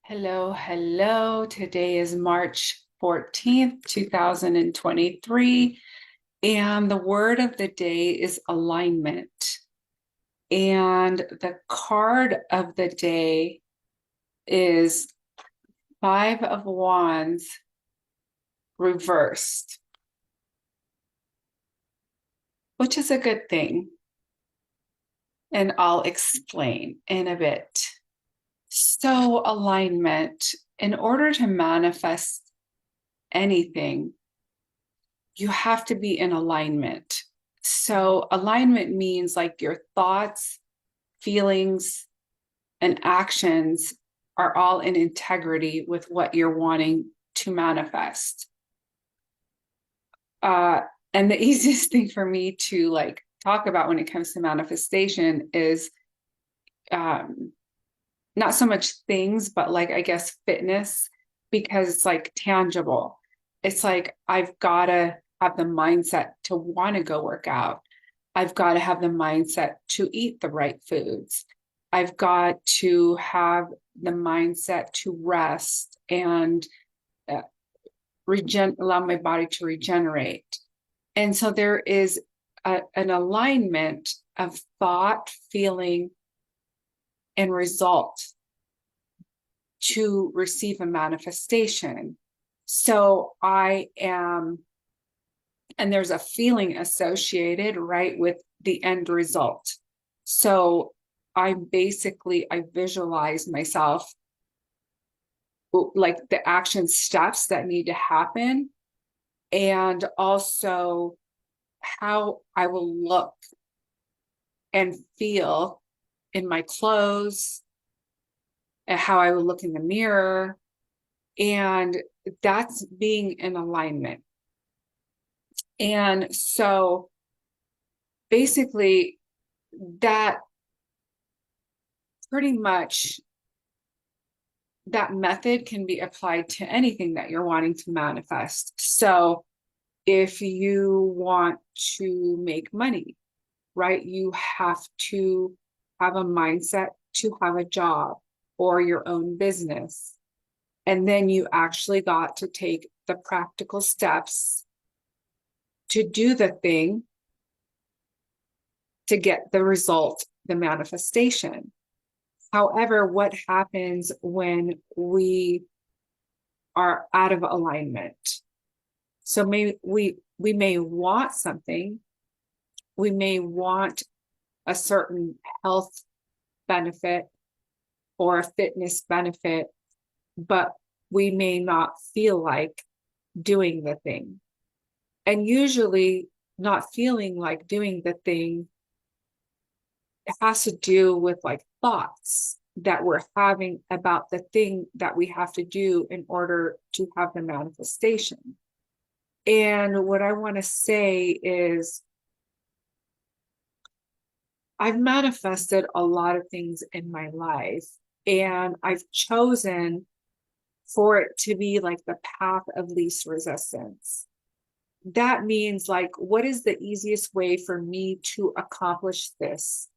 Hello, hello. Today is March 14th, 2023, and the word of the day is alignment. And the card of the day is Five of Wands reversed, which is a good thing. And I'll explain in a bit. So, alignment, in order to manifest anything, you have to be in alignment. So, alignment means like your thoughts, feelings, and actions are all in integrity with what you're wanting to manifest. Uh, and the easiest thing for me to like talk about when it comes to manifestation is um, not so much things, but like I guess fitness, because it's like tangible. It's like I've got to have the mindset to want to go work out. I've got to have the mindset to eat the right foods. I've got to have the mindset to rest and uh, allow my body to regenerate. And so there is an alignment of thought, feeling, and result to receive a manifestation. So I am, and there's a feeling associated, right, with the end result. So I visualize myself like the action steps that need to happen, and also how I will look and feel in my clothes, and how I will look in the mirror. And that's being in alignment. And so basically, that pretty much that method can be applied to anything that you're wanting to manifest. So if you want to make money, right, you have to have a mindset to have a job or your own business. And then you actually got to take the practical steps to do the thing to get the result, the manifestation. However, what happens when we are out of alignment? So maybe we may want something, we may want a certain health benefit or a fitness benefit, but we may not feel like doing the thing. And usually, not feeling like doing the thing, it has to do with like thoughts that we're having about the thing that we have to do in order to have the manifestation. And what I want to say is, I've manifested a lot of things in my life, and I've chosen for it to be like the path of least resistance. That means like, what is the easiest way for me to accomplish this?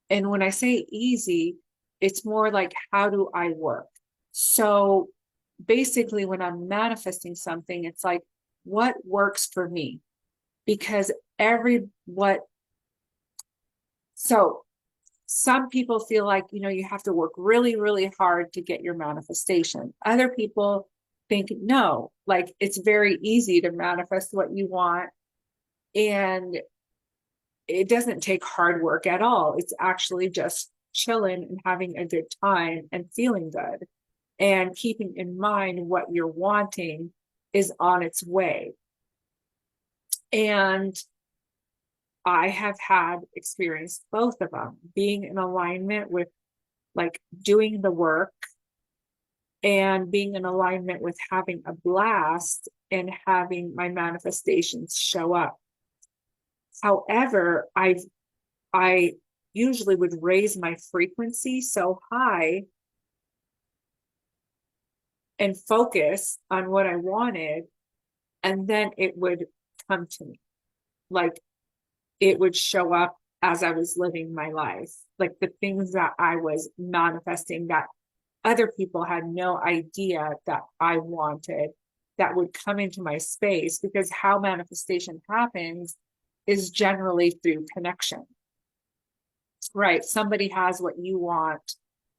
And when I say easy, it's more like, how do I work? So basically, when I'm manifesting something, it's like, what works for me? Because so some people feel like, you have to work really, really hard to get your manifestation. Other people think, no, like it's very easy to manifest what you want. And it doesn't take hard work at all. It's actually just chilling and having a good time and feeling good and keeping in mind what you're wanting is on its way. And I have had experienced both of them, being in alignment with like doing the work and being in alignment with having a blast and having my manifestations show up. However, I usually would raise my frequency so high and focus on what I wanted, and then it would come to me. Like it would show up as I was living my life, like the things that I was manifesting that other people had no idea that I wanted, that would come into my space, because how manifestation happens is generally through connection, right? Somebody has what you want.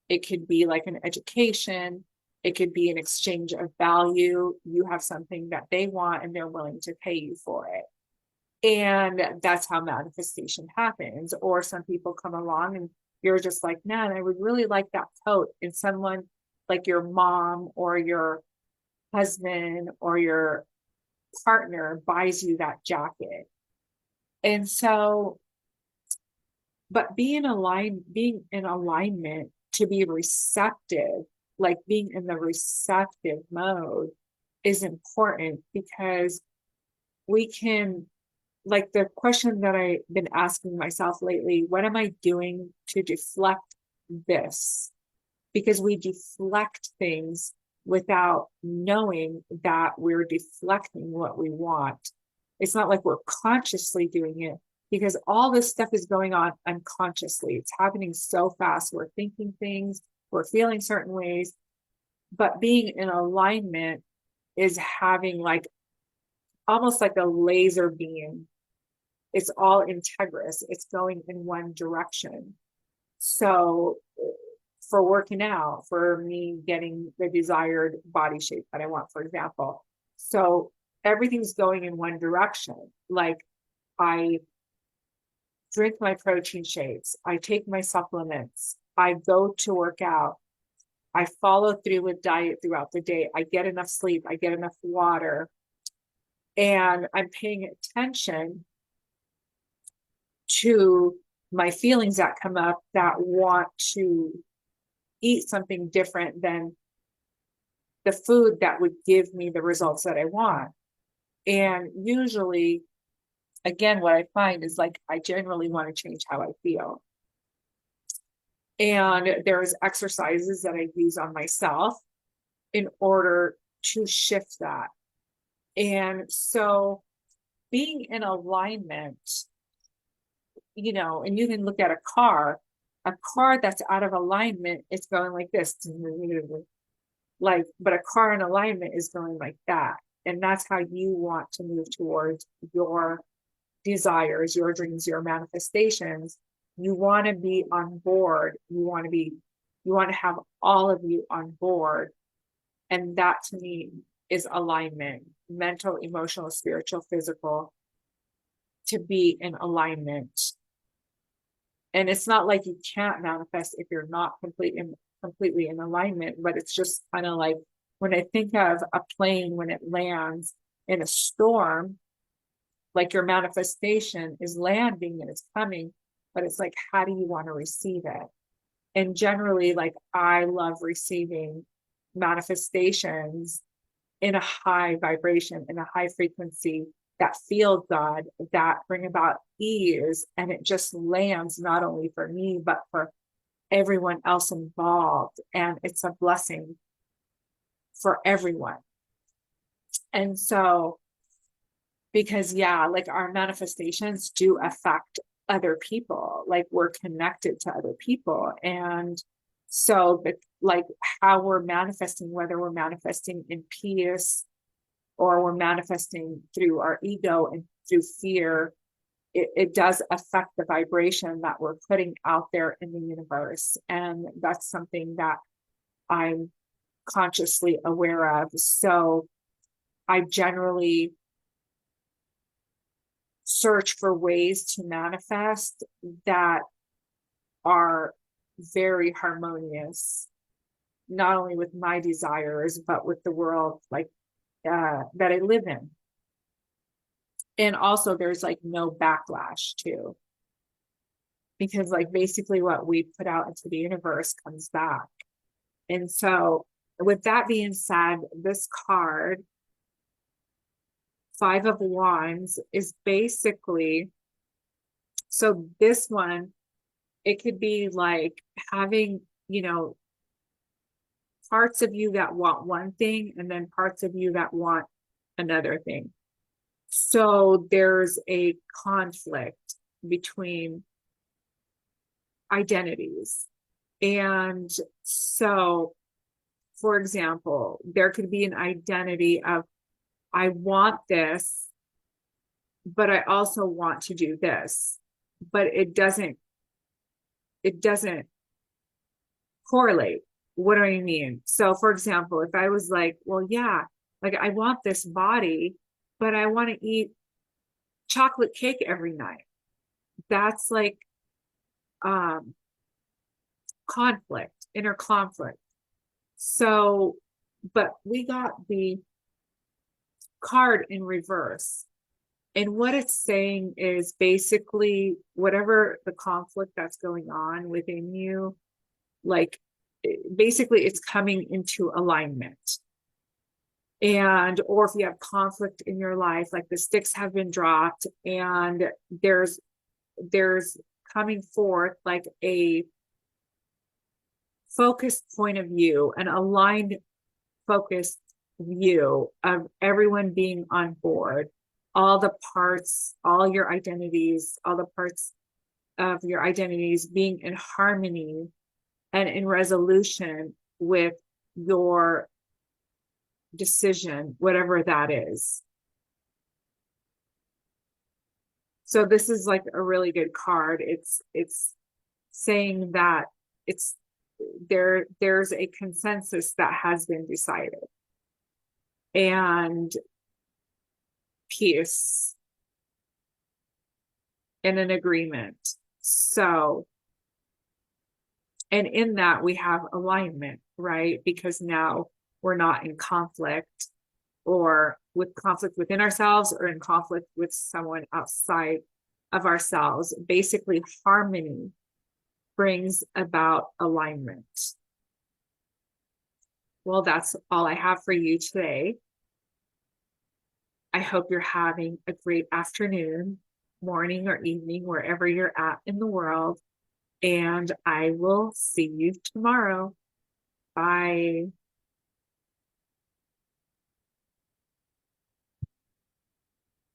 It could be like an education. It could be an exchange of value. You have something that they want and they're willing to pay you for it. And that's how manifestation happens. Or some people come along and you're just like, man, I would really like that coat. And someone like your mom or your husband or your partner buys you that jacket. And so, but being in alignment to be receptive, like being in the receptive mode is important, because we can, like the question that I've been asking myself lately, what am I doing to deflect this? Because we deflect things without knowing that we're deflecting what we want. It's not like we're consciously doing it, because all this stuff is going on unconsciously. It's happening so fast. We're thinking things, we're feeling certain ways, but being in alignment is having like almost like a laser beam. It's all integrous. It's going in one direction. So for working out, for me getting the desired body shape that I want, for example. So everything's going in one direction. Like I drink my protein shakes, I take my supplements, I go to work out, I follow through with diet throughout the day, I get enough sleep, I get enough water, and I'm paying attention to my feelings that come up that want to eat something different than the food that would give me the results that I want. And usually, again, what I find is like I generally want to change how I feel. And there's exercises that I use on myself in order to shift that. And so being in alignment, and you can look at a car that's out of alignment, it's going like this. Like, but a car in alignment is going like that. And that's how you want to move towards your desires, your dreams, your manifestations. You want to be on board. You want to have all of you on board. And that to me is alignment, mental, emotional, spiritual, physical, to be in alignment. And it's not like you can't manifest if you're not completely in alignment, but it's just kind of like when I think of a plane when it lands in a storm, like your manifestation is landing and it's coming, but it's like, how do you want to receive it? And generally, like I love receiving manifestations in a high vibration, in a high frequency, that feel good, that bring about ease, and it just lands not only for me, but for everyone else involved. And it's a blessing for everyone. And so, because like our manifestations do affect other people, like we're connected to other people. And so, but like how we're manifesting, whether we're manifesting in peace or we're manifesting through our ego and through fear, it does affect the vibration that we're putting out there in the universe. And that's something that I'm consciously aware of. So I generally search for ways to manifest that are very harmonious, not only with my desires, but with the world like that I live in. And also there's like no backlash too, because like basically what we put out into the universe comes back. And so with that being said, this card, Five of Wands, is basically, so this one, it could be like having, parts of you that want one thing and then parts of you that want another thing. So there's a conflict between identities. And so for example, there could be an identity of, I want this, but I also want to do this, but it doesn't correlate. What do I mean? So for example, if I was like, well, yeah, like I want this body, but I want to eat chocolate cake every night. That's like um conflict, inner conflict. So, but we got the card in reverse. And what it's saying is basically whatever the conflict that's going on within you, like basically it's coming into alignment. And or if you have conflict in your life, like the sticks have been dropped and there's coming forth like a focused point of view, an aligned focused view of everyone being on board, all the parts, all your identities, all the parts of your identities being in harmony and in resolution with your decision, whatever that is. So this is like a really good card. It's saying that it's there's a consensus that has been decided and peace and an agreement. So, and in that we have alignment, right? Because now we're not in conflict or with conflict within ourselves or in conflict with someone outside of ourselves. Basically, harmony brings about alignment. Well, that's all I have for you today. I hope you're having a great afternoon, morning, or evening, wherever you're at in the world. And I will see you tomorrow. Bye.